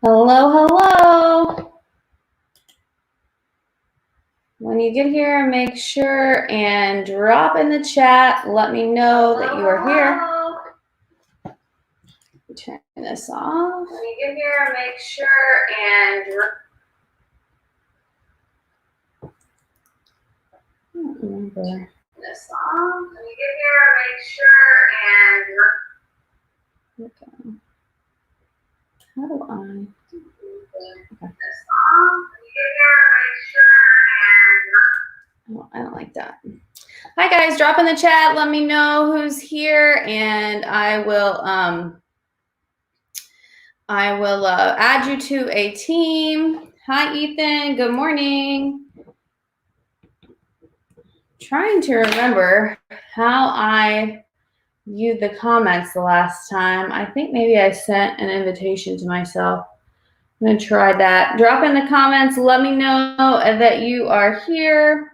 Hello, hello. When you get here, make sure and drop in the chat. Let me know that you are here. Turn this off. When you get here, make sure and I don't remember this off. When you get here, make sure and okay. How do I? Okay. Oh, I don't like that. Hi guys, drop in the chat. Let me know who's here, and I will add you to a team. Hi Ethan. Good morning. Trying to remember how I viewed the comments the last time. I think maybe I sent an invitation to myself. I'm going to try that. Drop in the comments. Let me know that you are here.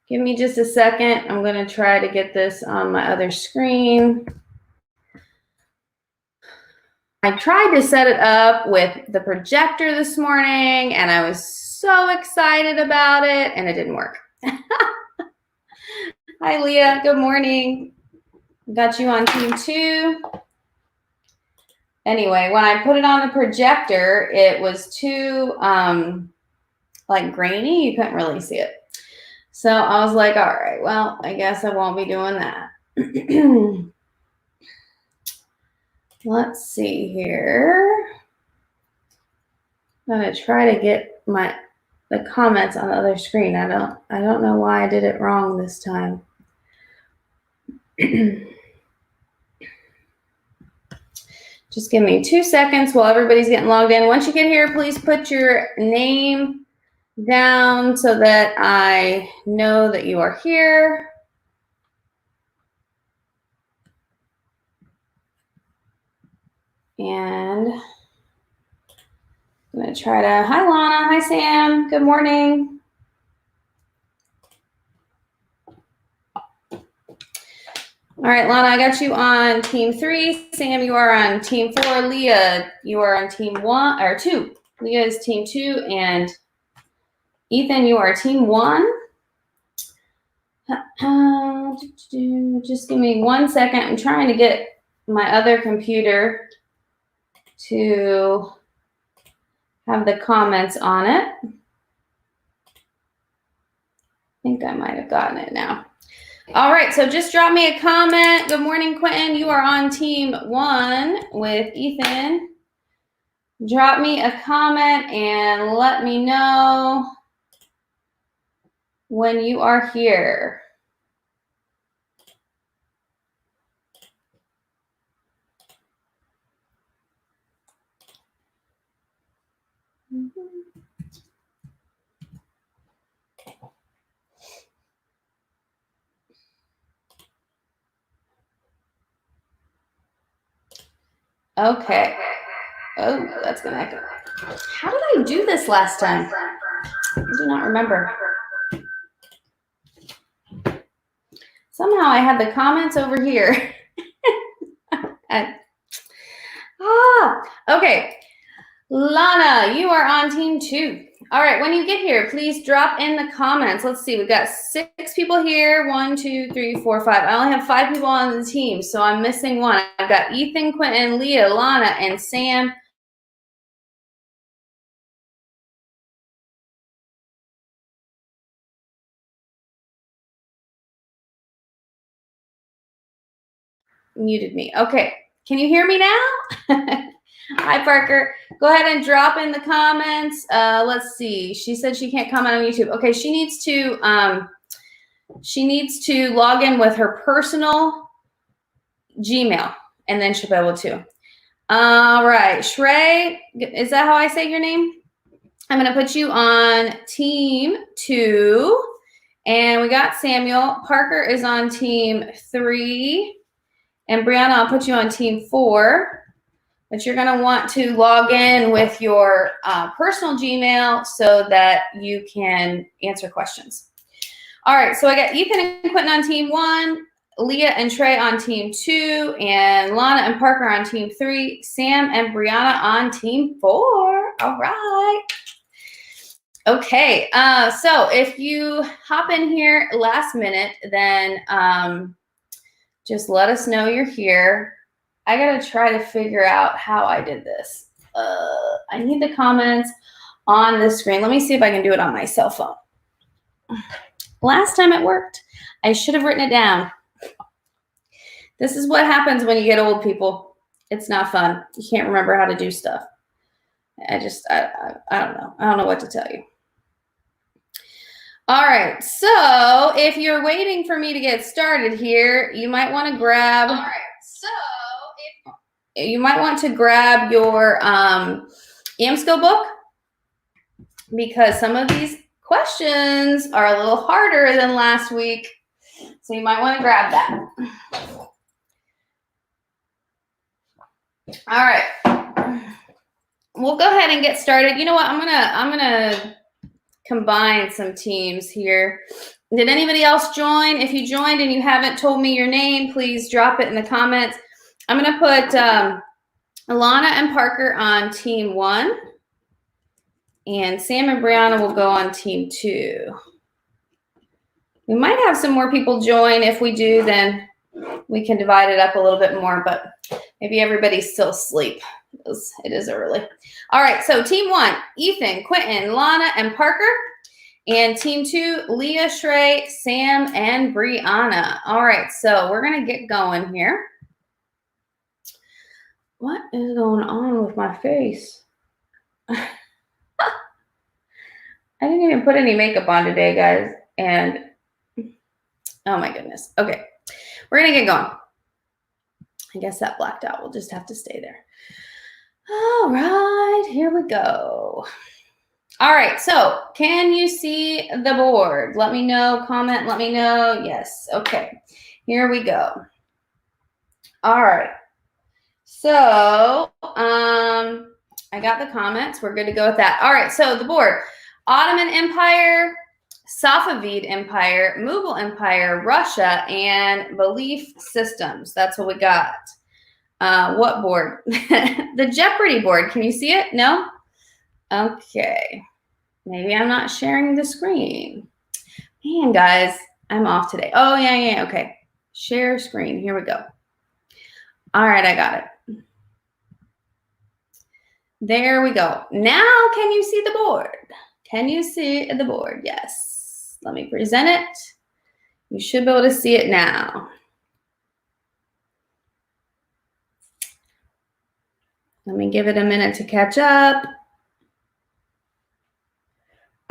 Give me just a second. I'm going to try to get this on my other screen. I tried to set it up with the projector this morning, and I was so excited about it, and it didn't work. Hi, Leah. Good morning. Got you on team 2. Anyway, when I put it on the projector, it was too like grainy. You couldn't really see it. So I was like, all right, well, I guess I won't be doing that. Let's see here. I'm gonna try to get the comments on the other screen. I don't know why I did it wrong this time. Just give me 2 seconds while everybody's getting logged in. Once you get here, please put your name down so that I know that you are here. And I'm going to try to, hi Lana, hi Sam, good morning. All right, Lana, I got you on team 3. Sam, you are on team 4. Leah, you are on team 1 or 2. Leah is team 2, and Ethan, you are team 1. Just give me 1 second. I'm trying to get my other computer to have the comments on it. I think I might have gotten it now. All right, so just drop me a comment. Good morning, Quentin. You are on team 1 with Ethan. Drop me a comment and let me know when you are here. Okay. Oh, that's gonna happen. How did I do this last time? I do not remember. Somehow I had the comments over here. Okay. Lana, you are on team 2. All right, when you get here, please drop in the comments. Let's see, we've got 6 people here. 1, 2, 3, 4, 5. I only have 5 people on the team, so I'm missing 1. I've got Ethan, Quentin, Leah, Lana, and Sam. Muted me. Okay, can you hear me now? Hi, Parker. Go ahead and drop in the comments. Let's see. She said she can't comment on YouTube. Okay, she needs to log in with her personal Gmail, and then she'll be able to. All right, Shrey, is that how I say your name? I'm going to put you on team 2, and we got Samuel. Parker is on team 3, and Brianna, I'll put you on team 4. But you're going to want to log in with your personal Gmail so that you can answer questions. All right, so I got Ethan and Quentin on team 1, Leah and Trey on team 2, and Lana and Parker on team 3, Sam and Brianna on team 4. All right. Okay, so if you hop in here last minute, then just let us know you're here. I gotta try to figure out how I did this. I need the comments on the screen. Let me see if I can do it on my cell phone. Last time it worked. I should have written it down. This is what happens when you get old, people. It's not fun. You can't remember how to do stuff. I don't know. I don't know what to tell you. All right. So if you're waiting for me to get started here, you might want to grab. All right. So you might want to grab your AMSCO book, because some of these questions are a little harder than last week. So you might want to grab that. All right. We'll go ahead and get started. You know what? I'm gonna combine some teams here. Did anybody else join? If you joined and you haven't told me your name, please drop it in the comments. I'm gonna put Alana and Parker on team 1, and Sam and Brianna will go on team 2. We might have some more people join. If we do, then we can divide it up a little bit more, but maybe everybody's still asleep. It is early. All right, so team 1, Ethan, Quentin, Lana, and Parker. And team 2, Leah, Shrey, Sam, and Brianna. All right, so we're going to get going here. What is going on with my face? I didn't even put any makeup on today, guys. And oh my goodness. Okay, we're going to get going. I guess that blacked out. We'll just have to stay there. All right, here we go. All right, so can you see the board? Let me know, comment, let me know. Yes, okay, here we go. All right, so I got the comments. We're good to go with that. All right, so the board: Ottoman Empire, Safavid Empire, Mughal Empire, Russia, and belief systems. That's what we got. What board? The Jeopardy board. Can you see it? No? Okay. Maybe I'm not sharing the screen. Man, guys, I'm off today. Oh, yeah. Okay. Share screen. Here we go. All right, I got it. There we go. Now, can you see the board? Can you see the board? Yes. Let me present it. You should be able to see it now. Let me give it a minute to catch up.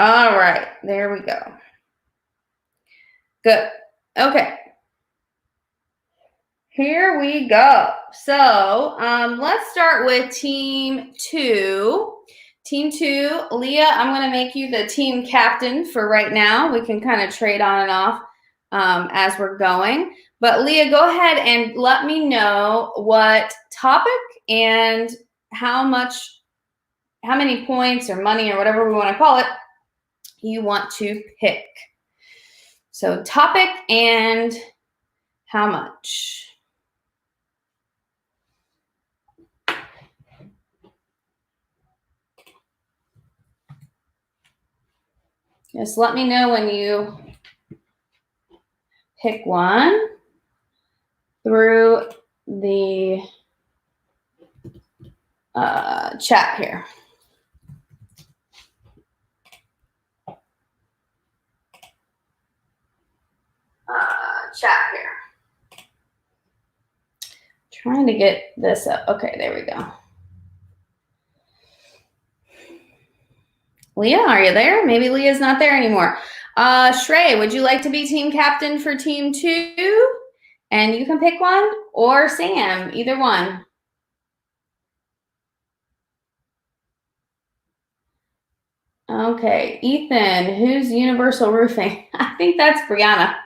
All right, there we go. Good. Okay. Here we go. So let's start with team 2. Team 2, Leah, I'm going to make you the team captain for right now. We can kind of trade on and off as we're going. But Leah, go ahead and let me know what topic and how many points or money or whatever we want to call it you want to pick. So topic and how much. Just let me know when you pick one through the chat here. Trying to get this up. Okay, there we go. Leah, are you there? Maybe Leah's not there anymore. Shrey, would you like to be team captain for team 2? And you can pick one, or Sam, either one. Okay, Ethan, who's Universal Roofing? I think that's Brianna.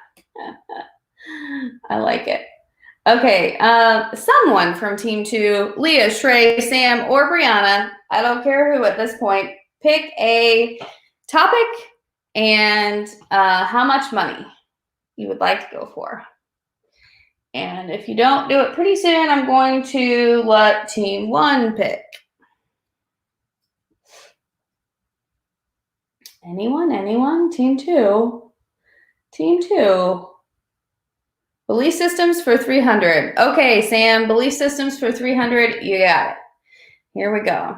I like it. Okay, someone from team 2, Leah, Shrey, Sam, or Brianna, I don't care who at this point, pick a topic and how much money you would like to go for. And if you don't do it pretty soon, I'm going to let team 1 pick. Anyone? Team 2. Team 2. Belief systems for 300. Okay, Sam, belief systems for 300. You got it. Here we go.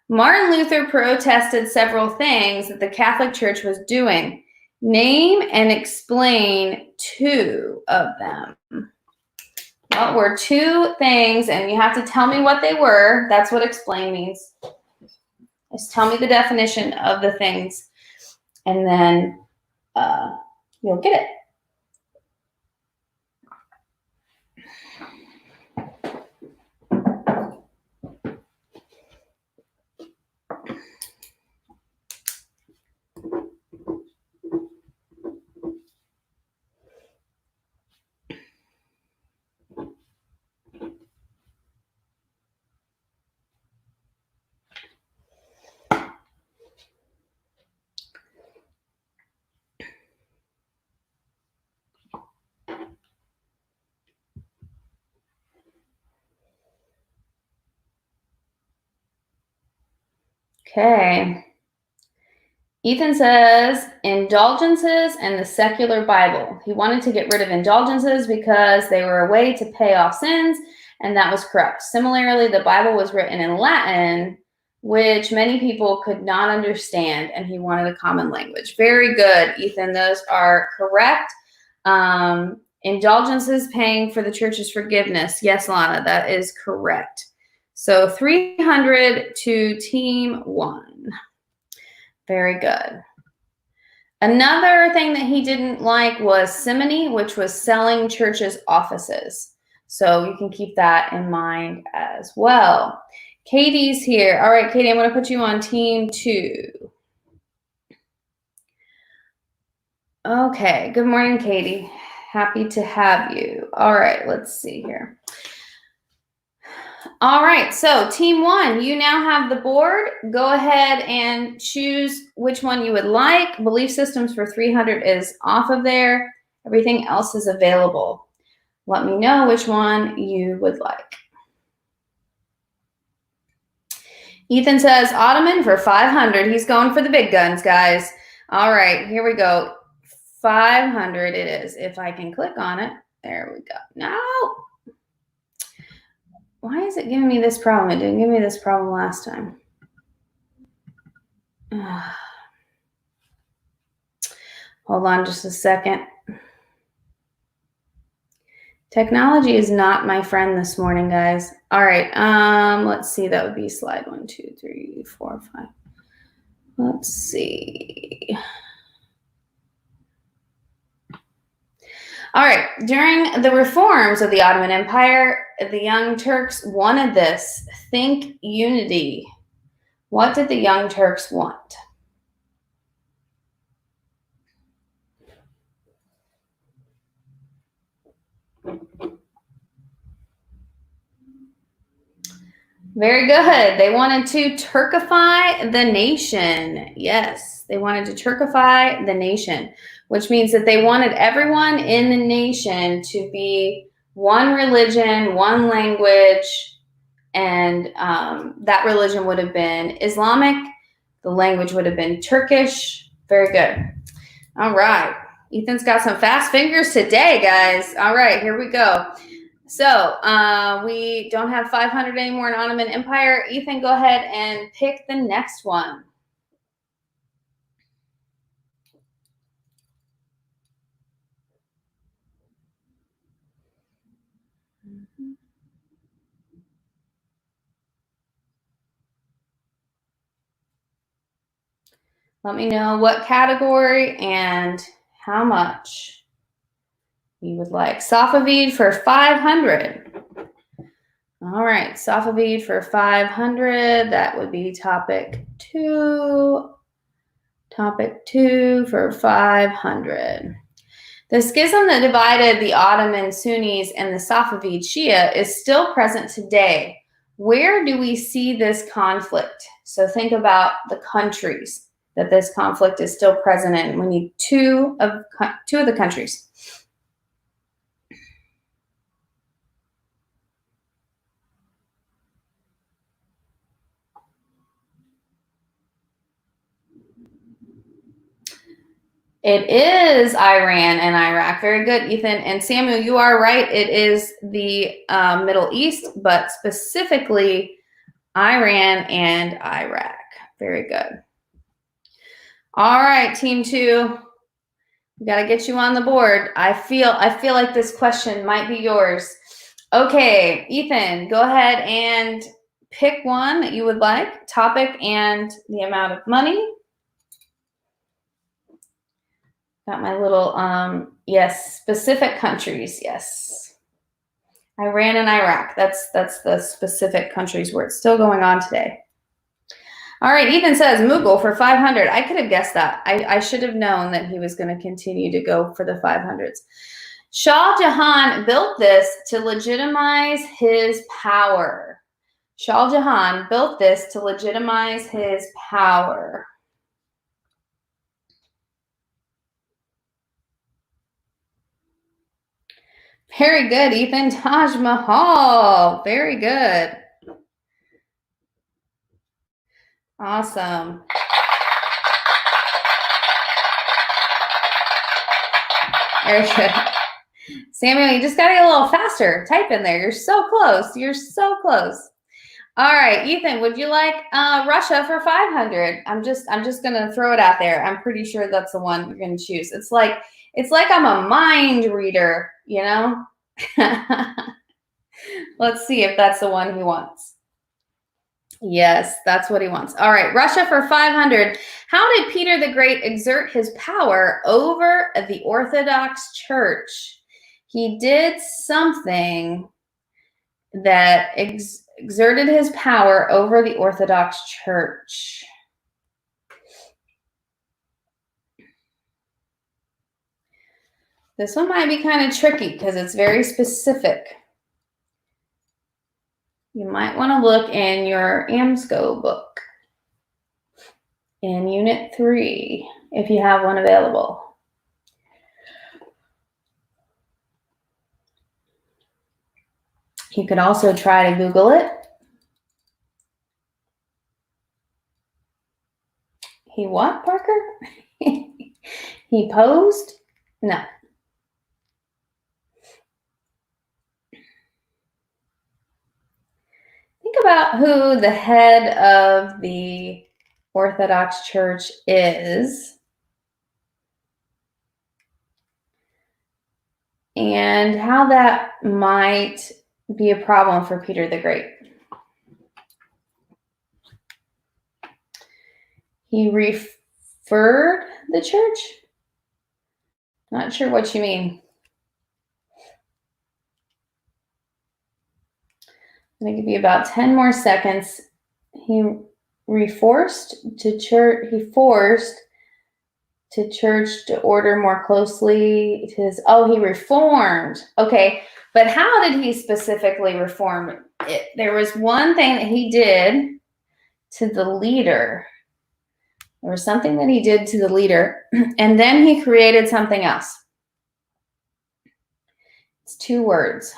Martin Luther protested several things that the Catholic Church was doing. Name and explain 2 of them. What were 2 things? And you have to tell me what they were. That's what explain means. Just tell me the definition of the things, and then you'll get it. Okay. Ethan says indulgences and the secular Bible. He wanted to get rid of indulgences because they were a way to pay off sins, and that was correct. Similarly, the Bible was written in Latin, which many people could not understand, and he wanted a common language. Very good, Ethan. Those are correct. Indulgences paying for the church's forgiveness. Yes, Lana, that is correct. So 300 to team 1. Very good. Another thing that he didn't like was simony, which was selling churches' offices. So you can keep that in mind as well. Katie's here. All right, Katie, I'm going to put you on team 2. Okay. Good morning, Katie. Happy to have you. All right, let's see here. All right, so team 1, you now have the board. Go ahead and choose which one you would like. Belief systems for 300 is off of there. Everything else is available. Let me know which one you would like. Ethan says Ottoman for 500. He's going for the big guns, guys. All right, here we go. 500 it is. If I can click on it. There we go. No. Why is it giving me this problem? It didn't give me this problem last time. Hold on just a second. Technology is not my friend this morning, guys. All right, let's see. That would be slide 1, 2, 3, 4, 5. Let's see. All right, during the reforms of the Ottoman Empire, the Young Turks wanted this. Think unity. What did the Young Turks want? Very good. They wanted to Turkify the nation. Yes, they wanted to Turkify the nation, which means that they wanted everyone in the nation to be one religion, one language, and that religion would have been Islamic. The language would have been Turkish. Very good. All right. Ethan's got some fast fingers today, guys. All right, here we go. So we don't have 500 anymore in Ottoman Empire. Ethan, go ahead and pick the next one. Let me know what category and how much you would like. Safavid for 500. All right, Safavid for 500. That would be topic 2. Topic 2 for 500. The schism that divided the Ottoman Sunnis and the Safavid Shia is still present today. Where do we see this conflict? So think about the countries that this conflict is still present in. We need two of the countries. It is Iran and Iraq. Very good, Ethan. And Samuel, you are right. It is the Middle East, but specifically Iran and Iraq. Very good. All right, team 2. We got to get you on the board. I feel like this question might be yours. Okay, Ethan, go ahead and pick one that you would like, topic and the amount of money. Got my little, yes, specific countries, yes. Iran and Iraq, that's the specific countries where it's still going on today. All right, Ethan says Mughal for 500. I could have guessed that. I should have known that he was going to continue to go for the 500s. Shah Jahan built this to legitimize his power. Shah Jahan built this to legitimize his power. Very good, Ethan. Taj Mahal. Very good. Awesome. Very good. Samuel, you just got to get a little faster. Type in there. You're so close. You're so close. All right, Ethan, would you like Russia for 500? I'm just going to throw it out there. I'm pretty sure that's the one you're going to choose. It's like I'm a mind reader, you know? Let's see if that's the one he wants. Yes, that's what he wants. All right, Russia for 500. How did Peter the Great exert his power over the Orthodox Church? He did something that exerted his power over the Orthodox Church. This one might be kind of tricky because it's very specific. You might want to look in your AMSCO book in Unit 3 if you have one available. You could also try to Google it. He what, Parker? He posed? No. Think about who the head of the Orthodox Church is and how that might be a problem for Peter the Great. He referred the church? Not sure what you mean. I'm going to give you about 10 more seconds. He forced the church to order more closely to his, he reformed. Okay, but how did he specifically reform it? There was one thing that he did to the leader. There was something that he did to the leader, and then he created something else. It's 2 words.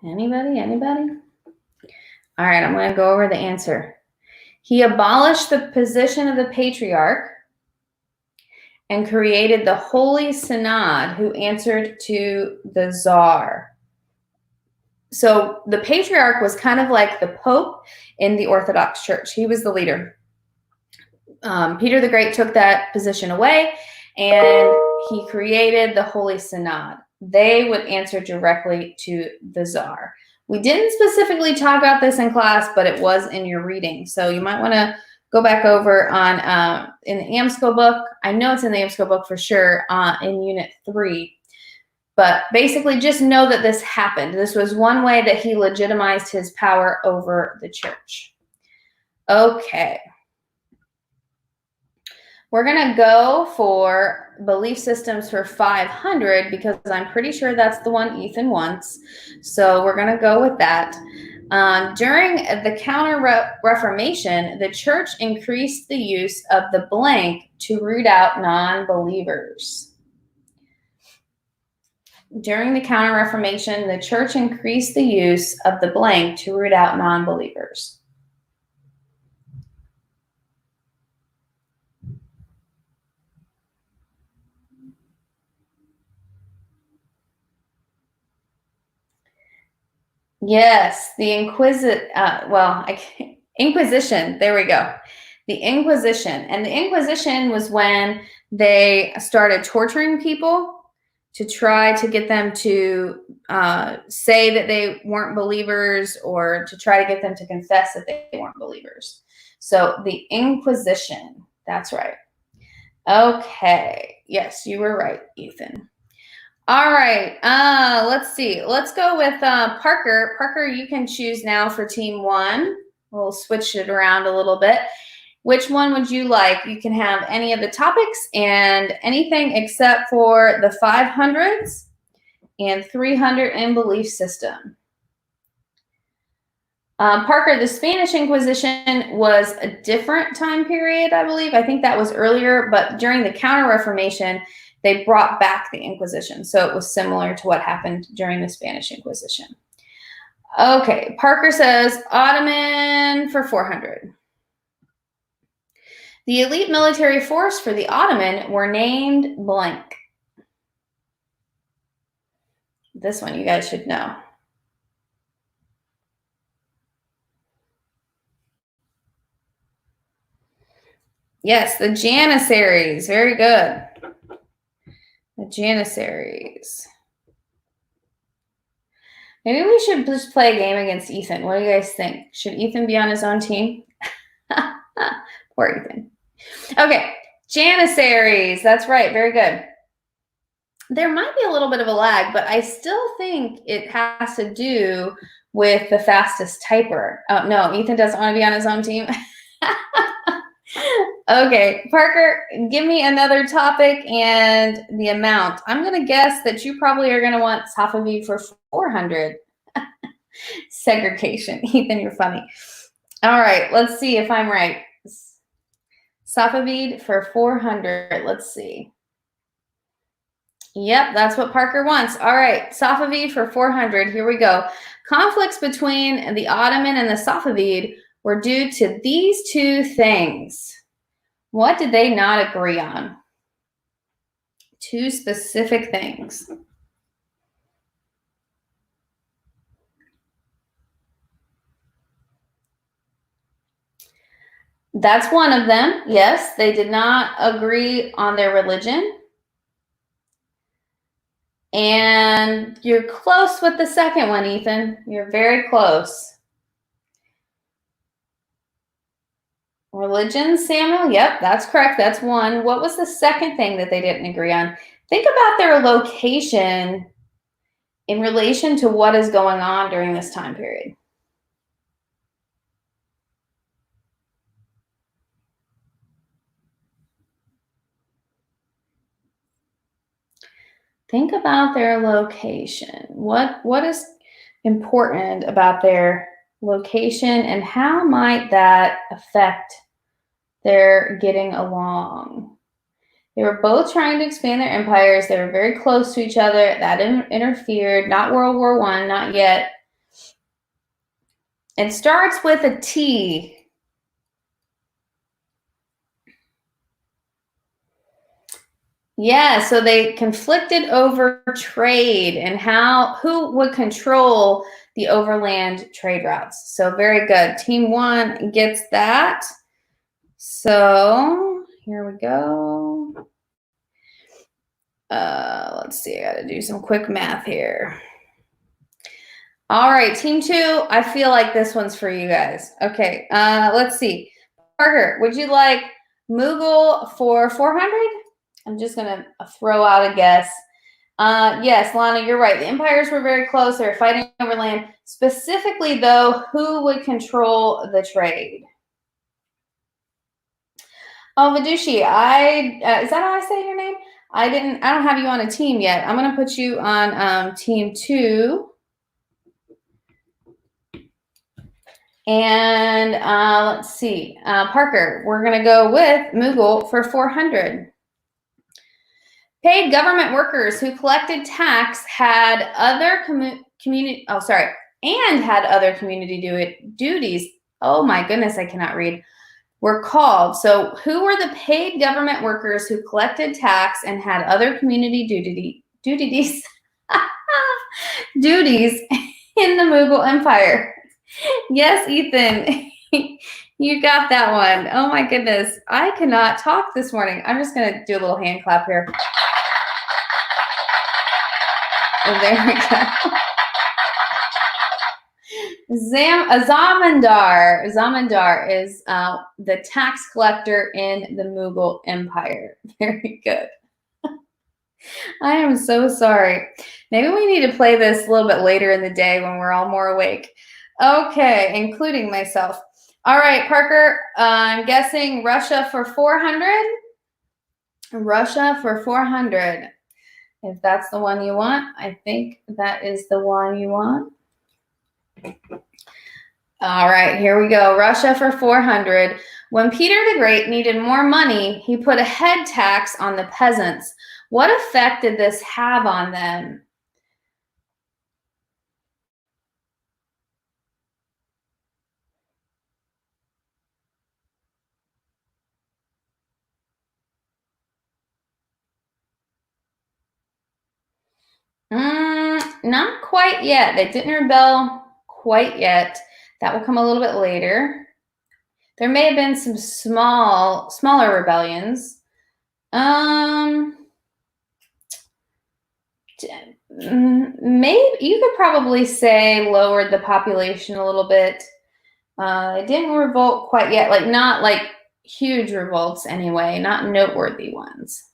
Anybody? All right, I'm going to go over the answer. He abolished the position of the patriarch and created the Holy Synod, who answered to the Tsar. So the patriarch was kind of like the Pope in the Orthodox Church. He was the leader. Peter the Great took that position away, and he created the Holy Synod. They would answer directly to the Tsar. We didn't specifically talk about this in class, but it was in your reading. So you might want to go back over on in the AMSCO book. I know it's in the AMSCO book for sure in Unit 3. But basically just know that this happened. This was one way that he legitimized his power over the church. Okay. We're going to go for belief systems for 500 because I'm pretty sure that's the one Ethan wants. So we're going to go with that. During the Counter-Reformation, the church increased the use of the blank to root out non-believers. During the Counter-Reformation, the church increased the use of the blank to root out non-believers. Yes, the Inquisition. There we go. The Inquisition. And the Inquisition was when they started torturing people to try to get them to say that they weren't believers, or to try to get them to confess that they weren't believers. So the Inquisition. That's right. Okay. Yes, you were right, Ethan. All right. Let's see. Let's go with Parker. Parker, you can choose now for team 1. We'll switch it around a little bit. Which one would you like? You can have any of the topics and anything except for the 500s and 300 in belief system. Parker, the Spanish Inquisition was a different time period, I believe. I think that was earlier, but during the Counter-Reformation, they brought back the Inquisition. So it was similar to what happened during the Spanish Inquisition. Okay, Parker says Ottoman for 400. The elite military force for the Ottoman were named blank. This one you guys should know. Yes, the Janissaries. Very good. The Janissaries. Maybe we should just play a game against Ethan. What do you guys think? Should Ethan be on his own team? Poor Ethan. Okay, Janissaries. That's right. Very good. There might be a little bit of a lag, but I still think it has to do with the fastest typer. Oh, no, Ethan doesn't want to be on his own team. Okay, Parker, give me another topic and the amount. I'm going to guess that you probably are going to want Safavid for 400. Segregation. Ethan, you're funny. All right, let's see if I'm right. Safavid for 400. Let's see. Yep, that's what Parker wants. All right, Safavid for 400. Here we go. Conflicts between the Ottoman and the Safavid were due to these two things. What did they not agree on? Two specific things. That's one of them. Yes, they did not agree on their religion. And you're close with the second one, Ethan. You're very close. Religion, Samuel? Yep, that's correct. That's one. What was the second thing that they didn't agree on? Think about their location in relation to what is going on during this time period. Think about their location. What is important about their location, and how might that affect their getting along? They were both trying to expand their empires. They were very close to each other. That interfered. Not World War I, not yet. It starts with a T. Yeah, so they conflicted over trade and who would control the overland trade routes. So very good. Team 1 gets that. So here we go. Let's see. I got to do some quick math here. All right, team 2. I feel like this one's for you guys. Okay, let's see. Parker, would you like Mughal for 400? I'm just going to throw out a guess. Yes, Lana, you're right. The empires were very close. They were fighting over land. Specifically, though, who would control the trade? Oh, Vidushi, is that how I say your name? I don't have you on a team yet. I'm going to put you on team 2. And let's see. Parker, we're going to go with Mughal for 400. Paid government workers who collected tax had other community duties. Oh my goodness, I cannot read. Were called. So who were the paid government workers who collected tax and had other community duties duties in the Mughal Empire? Yes, Ethan. You got that one. Oh my goodness. I cannot talk this morning. I'm just going to do a little hand clap here. And there we go. Zamindar is the tax collector in the Mughal Empire. Very good. I am so sorry. Maybe we need to play this a little bit later in the day when we're all more awake. Okay, including myself. All right, Parker, I'm guessing Russia for 400. Russia for 400. If that's the one you want, I think that is the one you want. All right, here we go. Russia for 400. When Peter the Great needed more money, he put a head tax on the peasants. What effect did this have on them? Not quite yet. They didn't rebel quite yet. That will come a little bit later. There may have been some smaller rebellions. Maybe you could probably say lowered the population a little bit. It didn't revolt quite yet, not like huge revolts anyway, not noteworthy ones.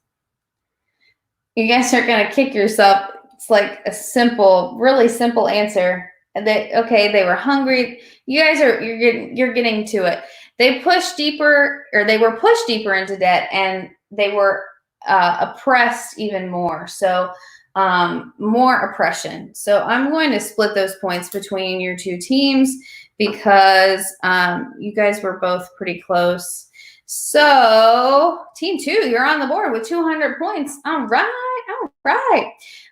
You guys are gonna kick yourself. It's like a really simple answer. They were hungry. You guys you're getting to it. They were pushed deeper into debt, and they were oppressed even more. So more oppression. So I'm going to split those points between your two teams because you guys were both pretty close. So team 2, you're on the board with 200 points. All right.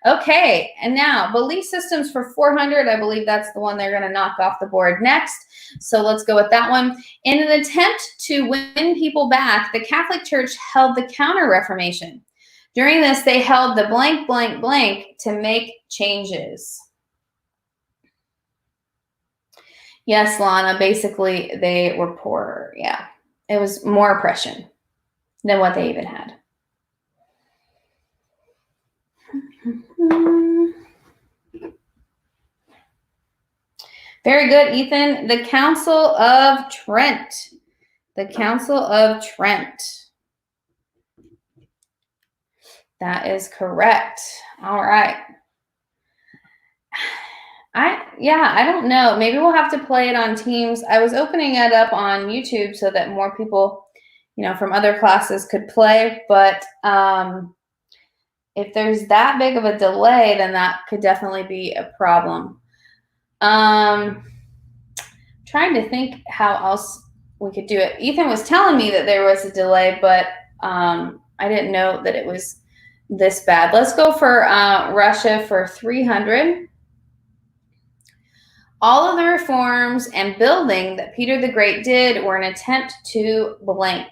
Okay, and now belief systems for 400. I believe that's the one they're going to knock off the board next. So let's go with that one. In an attempt to win people back, the Catholic Church held the Counter-Reformation. During this, they held the blank, blank, blank to make changes. Yes, Lana, basically they were poorer. Yeah, it was more oppression than what they even had. Very good, Ethan. The Council of Trent. The Council of Trent. That is correct. All right. I don't know. Maybe we'll have to play it on Teams. I was opening it up on YouTube so that more people, from other classes could play. But if there's that big of a delay, then that could definitely be a problem. Trying to think how else we could do it. Ethan was telling me that there was a delay, but I didn't know that it was this bad. Let's go for Russia for 300. All of the reforms and building that Peter the Great did were an attempt to blank.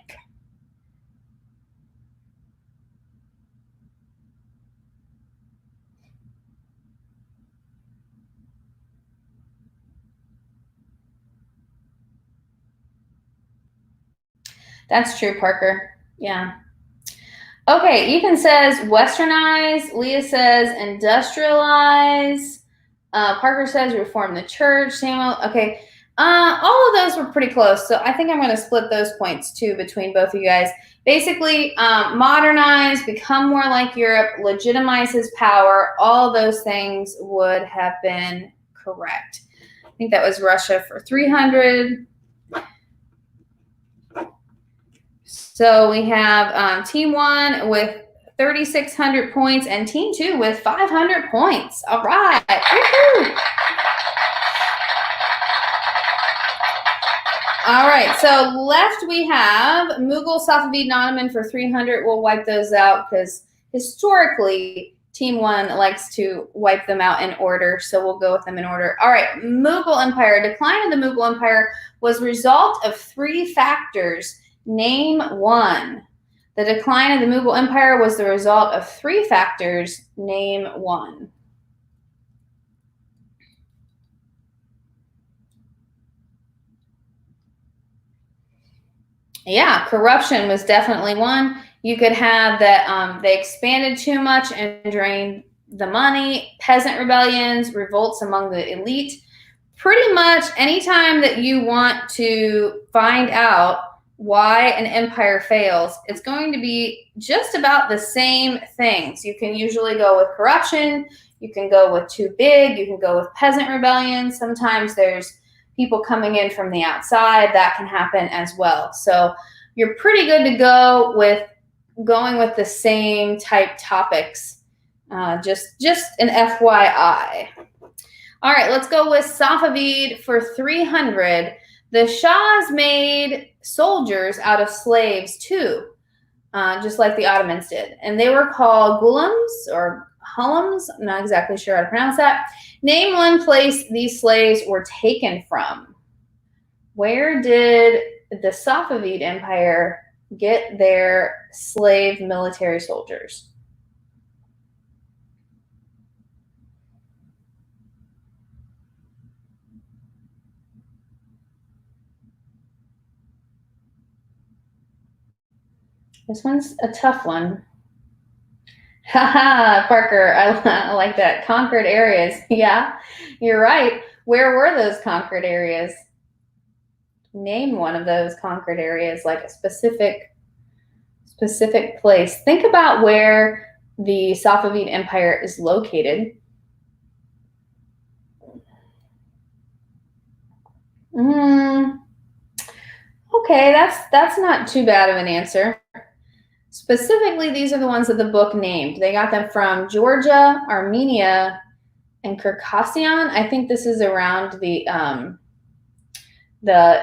That's true, Parker. Yeah. Okay, Ethan says westernize. Leah says industrialize. Parker says reform the church. Samuel, okay. All of those were pretty close, so I think I'm going to split those points too between both of you guys. Basically, modernize, become more like Europe, legitimize his power. All those things would have been correct. I think that was Russia for 300. So we have Team 1 with 3,600 points and Team 2 with 500 points. All right. Woo-hoo. All right. So left we have Mughal, Safavid, and Ottoman for 300. We'll wipe those out because historically, Team 1 likes to wipe them out in order, so we'll go with them in order. All right, Mughal Empire. Decline of the Mughal Empire was a result of 3 factors. Name one. The decline of the Mughal Empire was the result of 3 factors. Name one. Yeah, corruption was definitely one. You could have that they expanded too much and drained the money, peasant rebellions, revolts among the elite. Pretty much anytime that you want to find out why an empire fails, it's going to be just about the same things. You can usually go with corruption, you can go with too big, you can go with peasant rebellions. Sometimes there's people coming in from the outside. That can happen as well. So you're pretty good to go with going with the same type topics. Just an FYI. All right, let's go with Safavid for 300. The Shahs made soldiers out of slaves too, just like the Ottomans did. And they were called gulams or hulams. I'm not exactly sure how to pronounce that. Name one place these slaves were taken from. Where did the Safavid Empire get their slave military soldiers? This one's a tough one. Haha, Parker, I like that. Conquered areas. Yeah, you're right. Where were those conquered areas? Name one of those conquered areas, like a specific place. Think about where the Safavid Empire is located. Okay, that's not too bad of an answer. Specifically, these are the ones that the book named. They got them from Georgia, Armenia, and Circassian. I think this is around the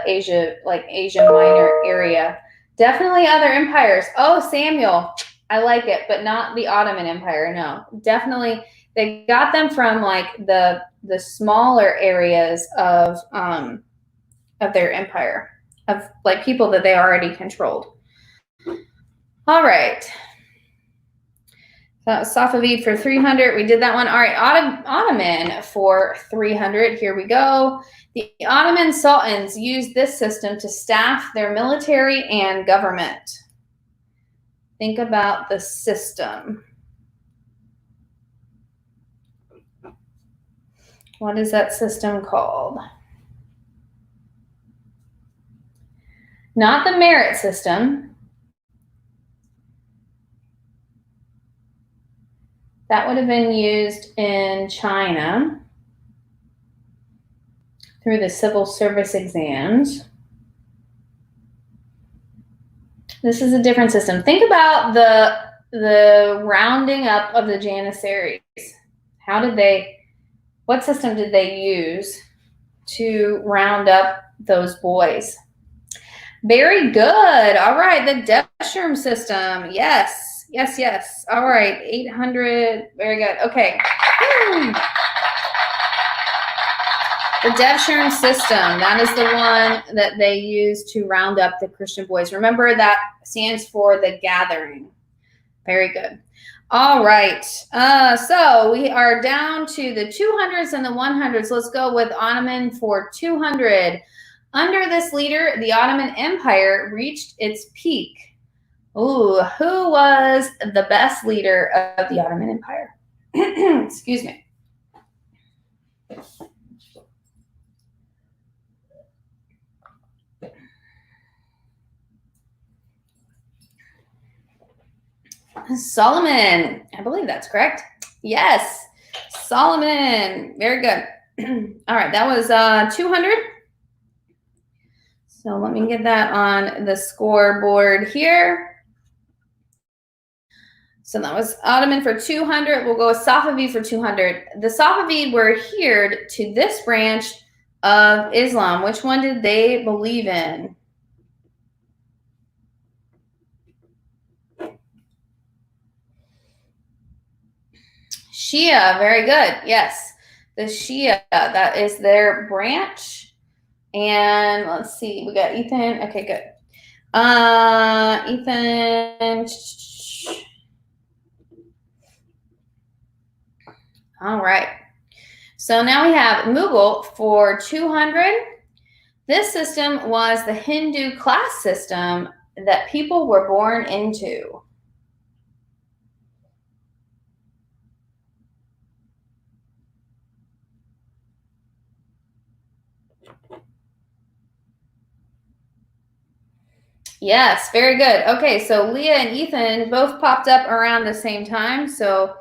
Asia Minor area. Definitely other empires. Oh, Samuel, I like it, but not the Ottoman Empire. No, definitely they got them from like the smaller areas of their empire, of like people that they already controlled. All right. Safavid for 300. We did that one. All right. Ottoman for 300. Here we go. The Ottoman sultans used this system to staff their military and government. Think about the system. What is that system called? Not the merit system. That would have been used in China through the civil service exams. This is a different system. Think about the rounding up of the Janissaries. What system did they use to round up those boys? Very good. All right, the Devshirme system. Yes. All right, 800. Very good. Okay. The Devshirme system. That is the one that they use to round up the Christian boys. Remember, that stands for the gathering. Very good. All right. So we are down to the 200s and the 100s. Let's go with Ottoman for 200. Under this leader, the Ottoman Empire reached its peak. Ooh, who was the best leader of the Ottoman Empire? Excuse me. Solomon. I believe that's correct. Yes, Solomon. Very good. All right, that was 200. So let me get that on the scoreboard here. So that was Ottoman for 200. We'll go with Safavid for 200. The Safavid were adhered to this branch of Islam. Which one did they believe in? Shia, very good. Yes, the Shia, that is their branch. And let's see, we got Ethan. Okay, good. Ethan. All right. So now we have Mughal for 200. This system was the Hindu class system that people were born into. Yes, very good. Okay, so Leah and Ethan both popped up around the same time. So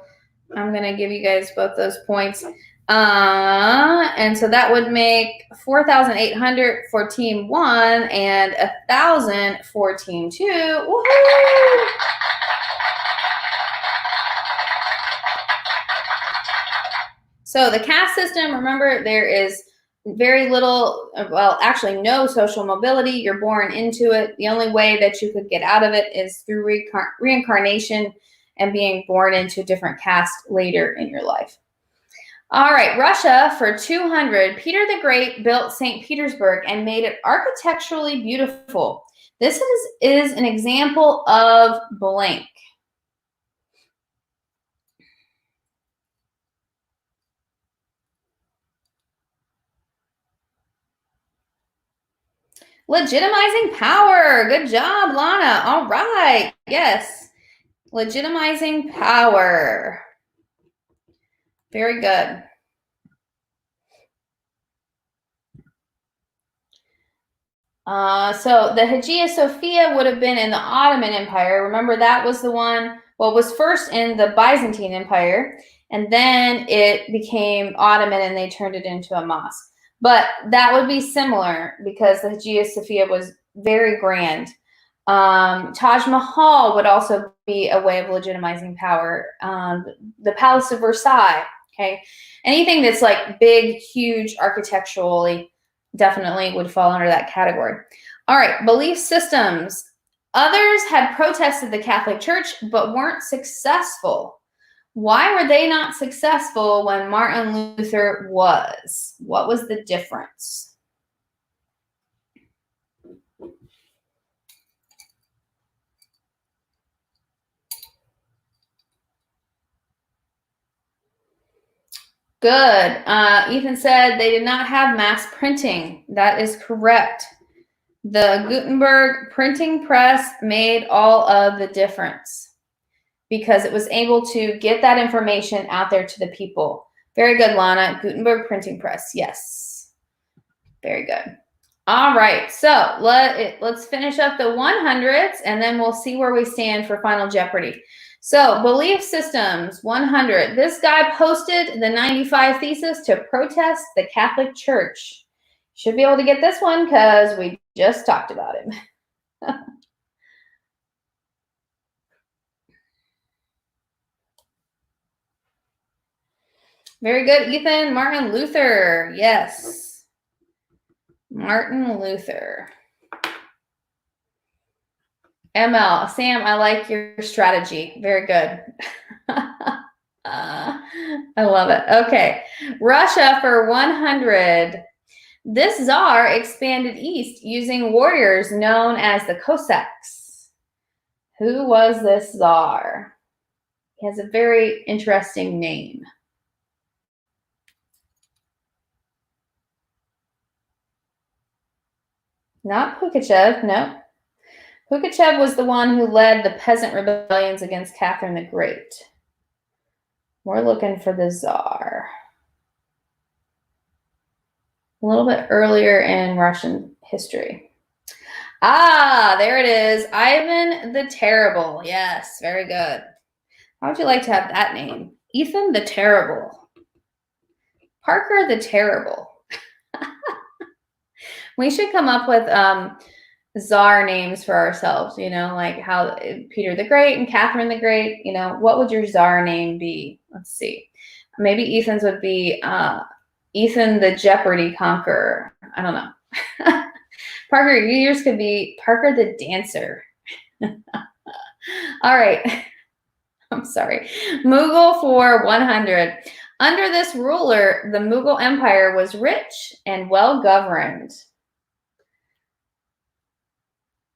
I'm going to give you guys both those points. And so that would make 4,800 for team 1 and 1,000 for team 2. Woohoo! So the caste system, remember, there is very little, well, actually no social mobility. You're born into it. The only way that you could get out of it is through reincarnation and being born into a different caste later in your life. All right, Russia for 200. Peter the Great built St. Petersburg and made it architecturally beautiful. This is an example of blank. Legitimizing power. Good job, Lana. All right. Yes. Legitimizing power. Very good. So the Hagia Sophia would have been in the Ottoman Empire. Remember, that was the one, well, was first in the Byzantine Empire, and then it became Ottoman and they turned it into a mosque. But that would be similar because the Hagia Sophia was very grand. Taj Mahal would also be a way of legitimizing power. The Palace of Versailles, okay? Anything that's like big, huge architecturally definitely would fall under that category. All right, belief systems. Others had protested the Catholic Church but weren't successful. Why were they not successful when Martin Luther was? What was the difference? Good. Ethan said they did not have mass printing. That is correct. The Gutenberg printing press made all of the difference because it was able to get that information out there to the people. Very good, Lana. Gutenberg printing press. Yes. Very good. All right. So let's finish up the 100s and then we'll see where we stand for Final Jeopardy. So belief systems, 100. This guy posted the 95 Thesis to protest the Catholic Church. Should be able to get this one because we just talked about him. Very good, Ethan. Martin Luther. Yes. Martin Luther. ML. Sam, I like your strategy. Very good. I love it. Okay. Russia for 100. This Tsar expanded east using warriors known as the Cossacks. Who was this Tsar? He has a very interesting name. Not Pugachev, no. Pugachev was the one who led the peasant rebellions against Catherine the Great. We're looking for the Tsar. A little bit earlier in Russian history. Ah, there it is. Ivan the Terrible. Yes, very good. How would you like to have that name? Ethan the Terrible. Parker the Terrible. We should come up with Tsar names for ourselves, you know, like how Peter the Great and Catherine the Great, you know, what would your Tsar name be? Let's see. Maybe Ethan's would be Ethan the Jeopardy Conqueror. I don't know. Parker, yours could be Parker the Dancer. All right. I'm sorry. Mughal for 100. Under this ruler, the Mughal Empire was rich and well governed.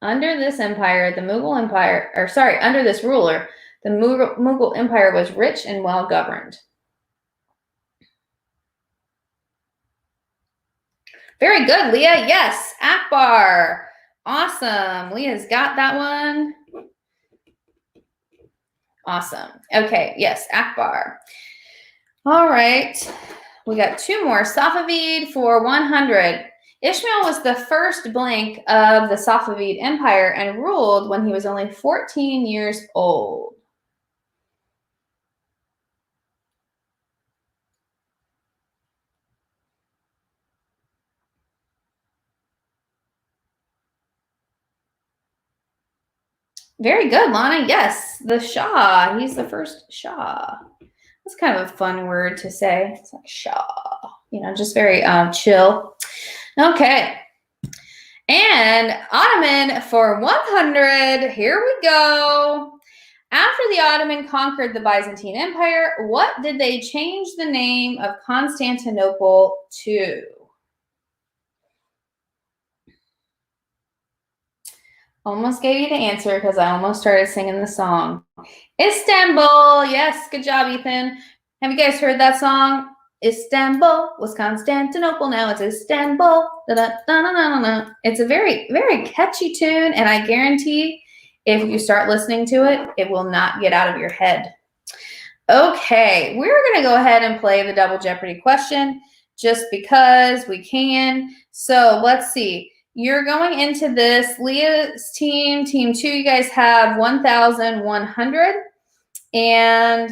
Under this empire, the Mughal Empire, or sorry, under this ruler, the Mughal Empire was rich and well governed. Very good, Leah. Yes, Akbar. Awesome. Leah's got that one. Awesome. Okay, yes, Akbar. All right. We got two more. Safavid for 100. Ishmael was the first blank of the Safavid Empire and ruled when he was only 14 years old. Very good, Lana. Yes, the Shah. He's the first Shah. That's kind of a fun word to say. It's like Shah. You know, just very chill. Okay. And Ottoman for 100. Here we go. After the Ottoman conquered the Byzantine Empire, what did they change the name of Constantinople to? Almost gave you the answer because I almost started singing the song. Istanbul. Yes, good job, Ethan. Have you guys heard that song? Istanbul was Constantinople. Now it's Istanbul. Da-da-da-da-da-da. It's a very, very catchy tune, and I guarantee if you start listening to it, it will not get out of your head. Okay, we're going to go ahead and play the Double Jeopardy question just because we can. So let's see. You're going into this. Leah's team, team 2, you guys have 1,100. And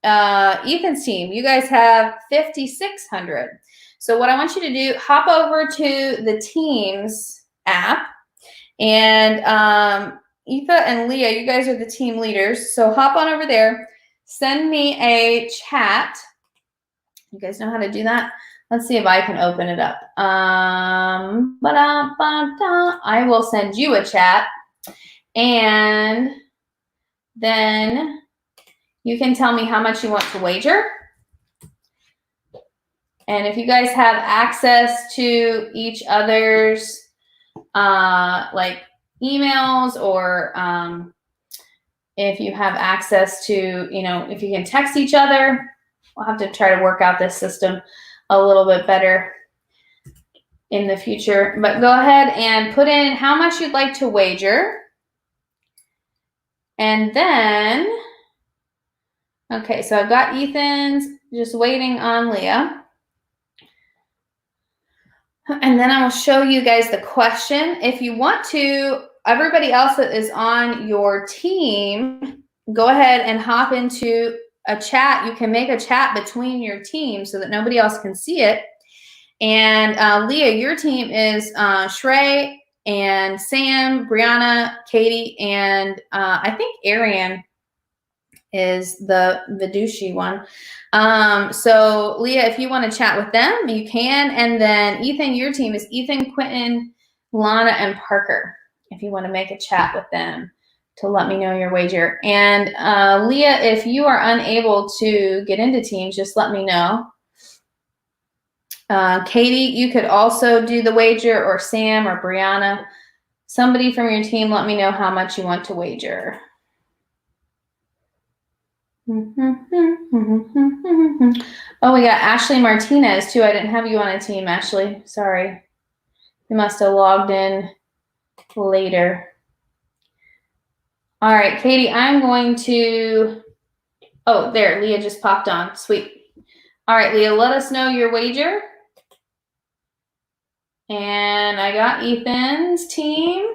Ethan's team, you guys have 5,600. So what I want you to do, hop over to the Teams app. And Etha and Leah, you guys are the team leaders. So hop on over there. Send me a chat. You guys know how to do that? Let's see if I can open it up. I will send you a chat. And then you can tell me how much you want to wager. And if you guys have access to each other's like emails, or if you have access to, you know, if you can text each other, we'll have to try to work out this system a little bit better in the future. But go ahead and put in how much you'd like to wager. And then, okay, so I've got Ethan's, just waiting on Leah. And then I will show you guys the question. If you want to, everybody else that is on your team, go ahead and hop into a chat. You can make a chat between your team so that nobody else can see it. And Leah, your team is Shrey and Sam, Brianna, Katie, and I think Arian is the Vidushi one. So Leah, if you want to chat with them, you can. And then Ethan, your team is Ethan, Quentin, Lana, and Parker. If you want to make a chat with them to let me know your wager. And Leah, if you are unable to get into teams, just let me know. Katie, you could also do the wager, or Sam or Brianna. Somebody from your team, let me know how much you want to wager. Oh, we got Ashley Martinez too. I didn't have you on a team, Ashley. Sorry. You must have logged in later. All right, Katie, I'm going to, oh, there, Leah just popped on. Sweet. All right, Leah, let us know your wager. And I got Ethan's team.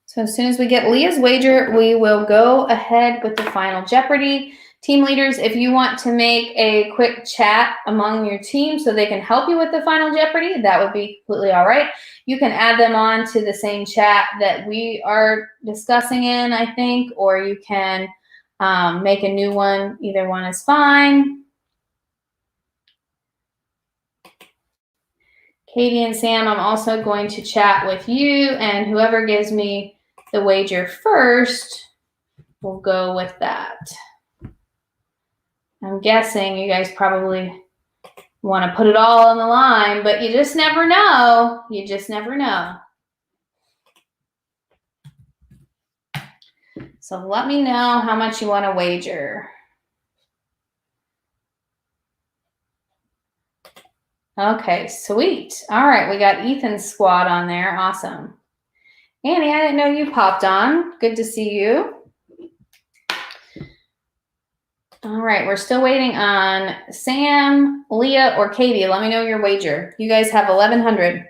So as soon as we get Leah's wager, we will go ahead with the final Jeopardy. Team leaders, if you want to make a quick chat among your team so they can help you with the final Jeopardy, that would be completely all right. You can add them on to the same chat that we are discussing in, I think, or you can make a new one. Either one is fine. Katie and Sam, I'm also going to chat with you, and whoever gives me the wager first, we'll go with that. I'm guessing you guys probably want to put it all on the line, but you just never know. You just never know. So let me know how much you want to wager. Okay, sweet. All right, we got Ethan's squad on there. Awesome. Annie, I didn't know you popped on. Good to see you. All right, we're still waiting on Sam, Leah, or Katie. Let me know your wager. You guys have 1,100.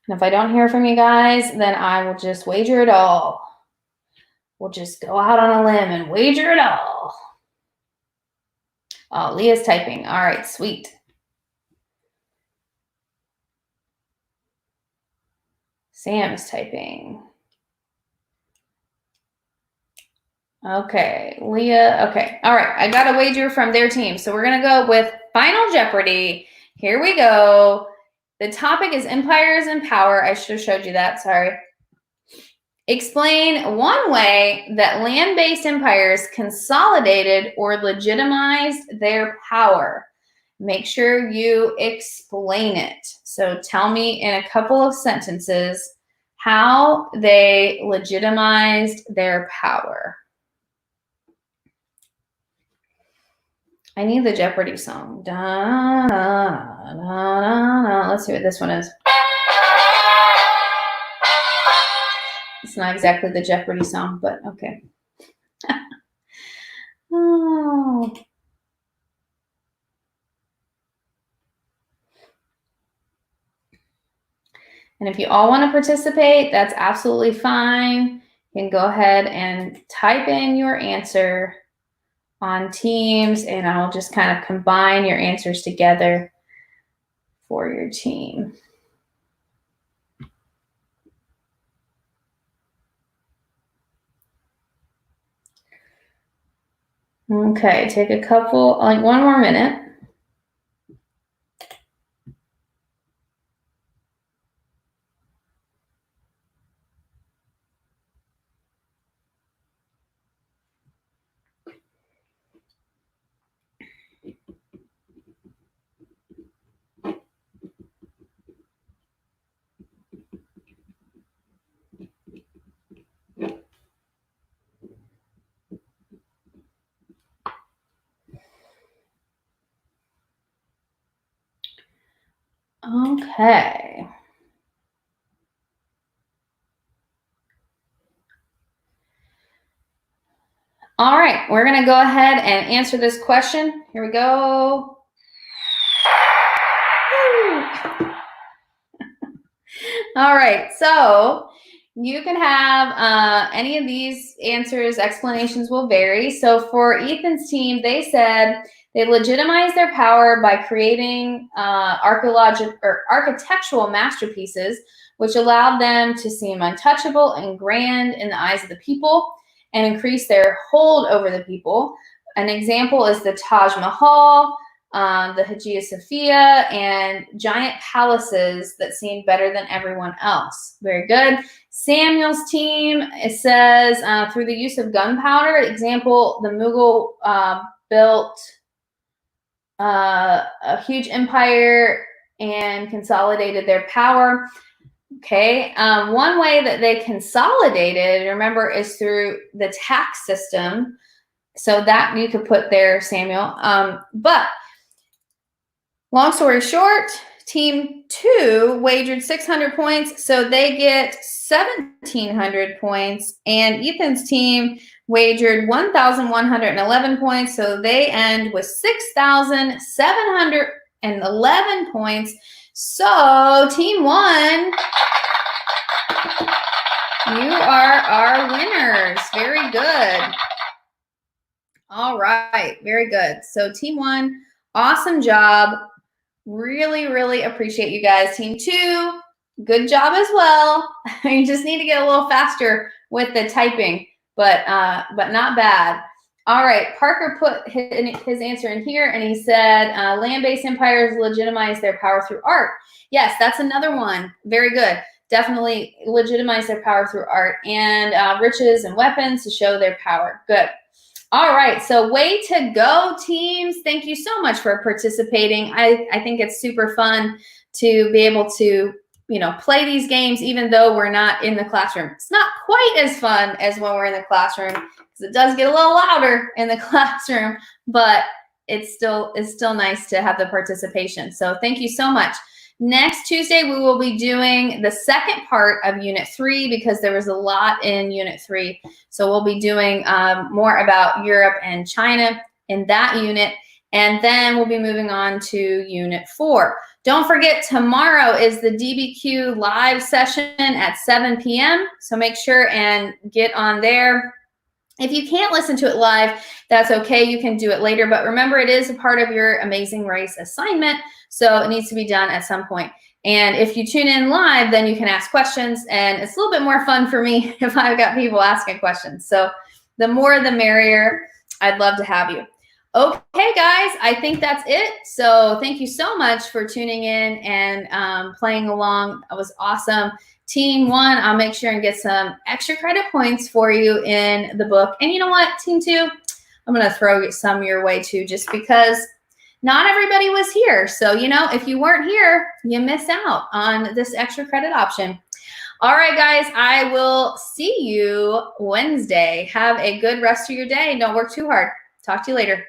And if I don't hear from you guys, then I will just wager it all. We'll just go out on a limb and wager it all. Oh, Leah's typing. All right, sweet. Sam is typing. Okay, Leah. Okay, all right. I got a wager from their team. So we're going to go with Final Jeopardy. Here we go. The topic is empires and power. I should have showed you that. Sorry. Explain one way that land-based empires consolidated or legitimized their power. Make sure you explain it. So tell me in a couple of sentences how they legitimized their power. I need the Jeopardy song. Da, da, da, da, da. Let's see what this one is. It's not exactly the Jeopardy song, but okay. Oh. And if you all want to participate, that's absolutely fine. You can go ahead and type in your answer on Teams, and I'll just kind of combine your answers together for your team. Okay, take a couple, like 1 more minute. Okay. All right, we're going to go ahead and answer this question. Here we go. All right, so you can have any of these answers. Explanations will vary. So for Ethan's team, they said they legitimized their power by creating architectural masterpieces, which allowed them to seem untouchable and grand in the eyes of the people and increase their hold over the people. An example is the Taj Mahal, the Hagia Sophia, and giant palaces that seem better than everyone else. Very good. Samuel's team, it says, through the use of gunpowder, example, the Mughal built a huge empire and consolidated their power. Okay, one way that they consolidated, remember, is through the tax system. So that you could put there, Samuel. But long story short, team 2 wagered 600 points, so they get 1,700 points. And Ethan's team wagered 1,111 points, so they end with 6,711 points. So team 1, you are our winners. Very good. All right, very good. So team 1, awesome job. Really, really appreciate you guys. Team 2, good job as well. You just need to get a little faster with the typing, but not bad. All right, Parker put his answer in here, and he said land-based empires legitimize their power through art. Yes, that's another one. Very good. definitely legitimize their power through art, and riches and weapons to show their power. Good. All right, so way to go, teams. Thank you so much for participating. I think it's super fun to be able to, play these games even though we're not in the classroom. It's not quite as fun as when we're in the classroom because it does get a little louder in the classroom, but it's still nice to have the participation. So thank you so much. Next Tuesday, we will be doing the second part of Unit 3 because there was a lot in Unit 3. So we'll be doing more about Europe and China in that unit. And then we'll be moving on to Unit 4. Don't forget, tomorrow is the DBQ live session at 7 p.m. So make sure and get on there. If you can't listen to it live, that's okay. You can do it later. But remember, it is a part of your Amazing Race assignment. So it needs to be done at some point. And if you tune in live, then you can ask questions. And it's a little bit more fun for me if I've got people asking questions. So the more the merrier. I'd love to have you. Okay, guys, I think that's it. So thank you so much for tuning in and playing along. It was awesome. Team 1, I'll make sure and get some extra credit points for you in the book. And you know what, Team 2, I'm going to throw some your way too, just because not everybody was here. So, if you weren't here, you miss out on this extra credit option. All right, guys, I will see you Wednesday. Have a good rest of your day. Don't work too hard. Talk to you later.